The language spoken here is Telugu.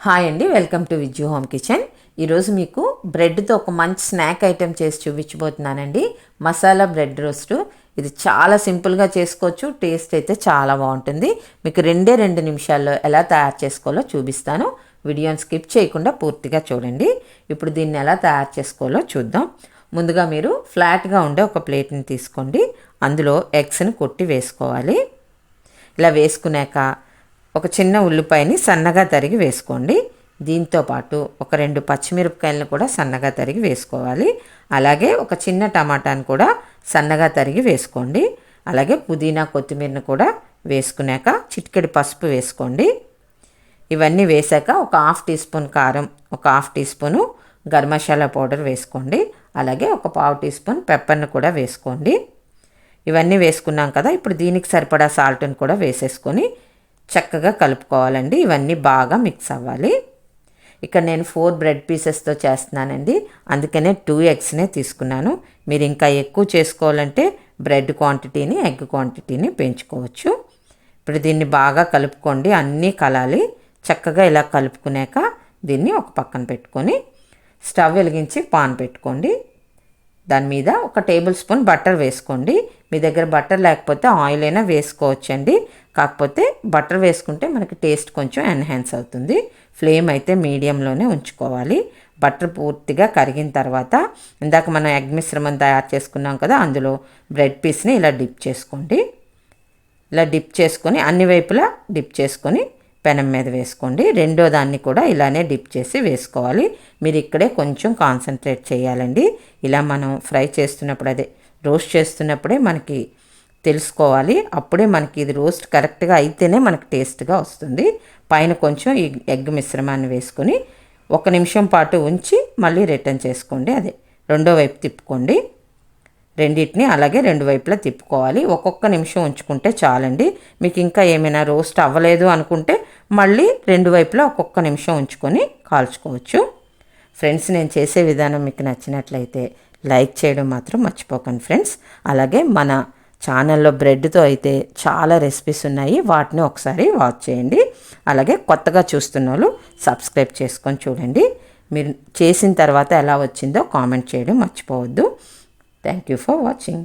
హాయ్ అండి, welcome to Vijju home kitchen. ఈరోజు మీకు బ్రెడ్తో ఒక మంచి స్నాక్ ఐటెం చేసి చూపించబోతున్నానండి. Masala bread roast. ఇది చాలా సింపుల్గా చేసుకోవచ్చు, టేస్ట్ అయితే చాలా బాగుంటుంది. మీకు 2 నిమిషాల్లో ఎలా తయారు చేసుకోవాలో చూపిస్తాను. వీడియోని స్కిప్ చేయకుండా పూర్తిగా చూడండి. ఇప్పుడు దీన్ని ఎలా తయారు చేసుకోవాలో చూద్దాం. ముందుగా మీరు ఫ్లాట్గా ఉండే ఒక ప్లేట్ని తీసుకోండి. అందులో ఎగ్స్ని కొట్టి వేసుకోవాలి. ఇలా వేసుకున్నాక ఒక చిన్న ఉల్లిపాయని సన్నగా తరిగి వేసుకోండి. దీంతోపాటు ఒక 2 పచ్చిమిరపకాయలను కూడా సన్నగా తరిగి వేసుకోవాలి. అలాగే ఒక చిన్న టమాటాను కూడా సన్నగా తరిగి వేసుకోండి. అలాగే పుదీనా కొత్తిమీరను కూడా వేసుకున్నాక చిటికెడు పసుపు వేసుకోండి. ఇవన్నీ వేసాక ఒక 1/2 టీ స్పూన్ కారం, ఒక 1/2 teaspoon garam masala powder వేసుకోండి. అలాగే ఒక 1/2 టీ స్పూన్ పెప్పర్ను కూడా వేసుకోండి. ఇవన్నీ వేసుకున్నాం కదా, ఇప్పుడు దీనికి సరిపడా సాల్ట్ని కూడా వేసేసుకొని చక్కగా కలుపుకోవాలండి. ఇవన్నీ బాగా మిక్స్ అవ్వాలి. ఇక్కడ నేను 4 బ్రెడ్ పీసెస్తో చేస్తున్నానండి, అందుకనే 2 ఎగ్స్నే తీసుకున్నాను. మీరు ఇంకా ఎక్కువ చేసుకోవాలంటే బ్రెడ్ క్వాంటిటీని, ఎగ్ క్వాంటిటీని పెంచుకోవచ్చు. ఇప్పుడు దీన్ని బాగా కలుపుకోండి, అన్నీ కలాలి. చక్కగా ఇలా కలుపుకున్నాక దీన్ని ఒక పక్కన పెట్టుకొని స్టవ్ వెలిగించి పాన్ పెట్టుకోండి. దాని మీద ఒక టేబుల్ స్పూన్ బటర్ వేసుకోండి. మీ దగ్గర బటర్ లేకపోతే ఆయిల్ అయినా వేసుకోవచ్చండి. కాకపోతే బటర్ వేసుకుంటే మనకి టేస్ట్ కొంచెం ఎన్హాన్స్ అవుతుంది. ఫ్లేమ్ అయితే మీడియంలోనే ఉంచుకోవాలి. బటర్ పూర్తిగా కరిగిన తర్వాత ఇందాక మనం ఎగ్ మిశ్రమం తయారు చేసుకున్నాం కదా, అందులో బ్రెడ్ పీస్ని ఇలా డిప్ చేసుకోండి. ఇలా డిప్ చేసుకొని అన్ని వైపులా డిప్ చేసుకొని పెనం మీద వేసుకోండి. రెండో దాన్ని కూడా ఇలానే డిప్ చేసి వేసుకోవాలి. మీరు ఇక్కడే కొంచెం కాన్సన్ట్రేట్ చేయాలండి. ఇలా మనం ఫ్రై చేస్తున్నప్పుడు, అదే రోస్ట్ చేస్తున్నప్పుడే మనకి తెలుసుకోవాలి. అప్పుడే మనకి ఇది రోస్ట్ కరెక్ట్గా అయితేనే మనకి టేస్ట్గా వస్తుంది. పైన కొంచెం ఈ ఎగ్ మిశ్రమాన్ని వేసుకొని 1 నిమిషం పాటు ఉంచి మళ్ళీ రిటర్న్ చేసుకోండి. అదే రెండో వైపు తిప్పుకోండి. రెండింటిని అలాగే 2 వైపులా తిప్పుకోవాలి. ఒక్కొక్క నిమిషం ఉంచుకుంటే చాలండి. మీకు ఇంకా ఏమైనా రోస్ట్ అవ్వలేదు అనుకుంటే మళ్ళీ 2 వైపులా ఒక్కొక్క నిమిషం ఉంచుకొని కాల్చుకోవచ్చు. ఫ్రెండ్స్, నేను చేసే విధానం మీకు నచ్చినట్లయితే లైక్ చేయడం మాత్రం మర్చిపోకండి ఫ్రెండ్స్. అలాగే మన ఛానల్లో బ్రెడ్తో అయితే చాలా రెసిపీస్ ఉన్నాయి, వాటిని ఒకసారి వాచ్ చేయండి. అలాగే కొత్తగా చూస్తున్న వాళ్ళు సబ్స్క్రైబ్ చేసుకొని చూడండి. మీరు చేసిన తర్వాత ఎలా వచ్చిందో కామెంట్ చేయడం మర్చిపోవద్దు. Thank you for watching.